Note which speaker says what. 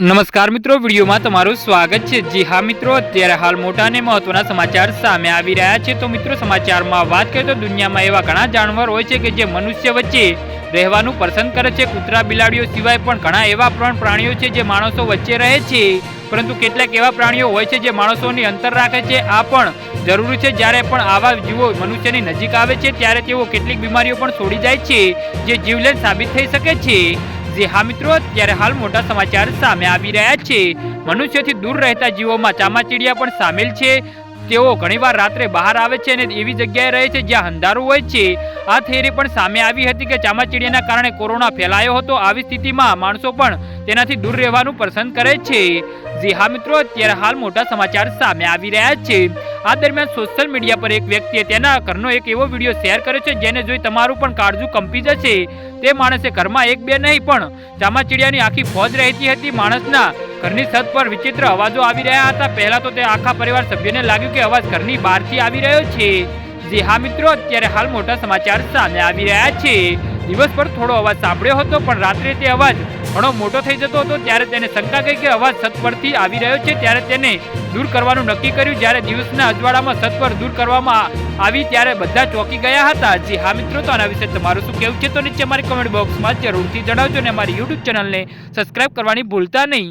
Speaker 1: નમસ્કાર મિત્રો, વિડીયોમાં તમારું સ્વાગત છે। જી હા મિત્રો, અત્યારે હાલ મોટા અને મહત્વના સમાચાર સામે આવી રહ્યા છે। તો મિત્રો, સમાચારમાં વાત કરીએ તો દુનિયામાં એવા ઘણા જાનવર હોય છે કે જે મનુષ્ય વચ્ચે રહેવાનું પસંદ કરે છે। કૂતરા બિલાડીઓ સિવાય પણ ઘણા એવા પ્રાણીઓ છે જે માણસો વચ્ચે રહે છે, પરંતુ કેટલાક એવા પ્રાણીઓ હોય છે જે માણસોની અંતર રાખે છે। આ પણ જરૂરી છે। જ્યારે પણ આવા જીવો મનુષ્યની નજીક આવે છે ત્યારે તેઓ કેટલીક બીમારીઓ પણ છોડી જાય છે જે જીવલેણ સાબિત થઈ શકે છે। જી હા મિત્રો, અત્યારે હાલ મોટા સમાચાર સામે આવી રહ્યા છે। મનુષ્યથી દૂર રહેતા જીવોમાં ચામાચીડિયા પણ સામેલ છે। તેઓ ઘણીવાર રાત્રે બહાર આવે છે અને એવી જગ્યાએ રહે છે જ્યાં અંધારું હોય છે। આ થિયરી પણ સામે આવી હતી કે ચામાચીડિયાના કારણે કોરોના ફેલાયો હતો। આવી સ્થિતિમાં માણસો પણ તેનાથી દૂર રહેવાનું પસંદ કરે છે। જી હા મિત્રો, અત્યારે હાલ મોટા સમાચાર સામે આવી રહ્યા છે। આ દરમિયાન સોશિયલ મીડિયા પર એક વ્યક્તિએ તેના ઘરનો એક એવો વિડીયો શેર કર્યો છે જેને જોઈ તમારું પણ કાળજું કંપી જશે। તે માણસે ઘરમાં એક બે નહીં પણ ચામાચીડિયાની આખી ફોજ રહેતી હતી। માણસના ઘરની છત પર વિચિત્ર અવાજો આવી રહ્યા હતા। પહેલા તો તે આખા પરિવાર સભ્યોને લાગ્યું કે અવાજ ઘરની બહારથી આવી રહ્યો છે। જી હા મિત્રો, અત્યારે હાલ મોટા સમાચાર સામે આવી રહ્યા છે। દિવસ પર થોડો અવાજ સાંભળ્યો હતો, પણ રાત્રે તે અવાજ ઘણો મોટો થઈ જતો હતો। ત્યારે તેને શંકા ગઈ કે અવાજ છત પરથી આવી રહ્યો છે। ત્યારે તેને દૂર કરવાનું નક્કી કર્યું। જ્યારે દિવસના અજવાળામાં છત પર દૂર કરવામાં આવી ત્યારે બધા ચોંકી ગયા હતા। જી હા મિત્રો, તો આના વિશે તમારું શું કહેવું છે તો નીચે અમારી કમેન્ટ બોક્સમાં જરૂરથી જણાવજો અને અમારી યુટ્યુબ ચેનલને સબસ્ક્રાઇબ કરવાની ભૂલતા નહીં।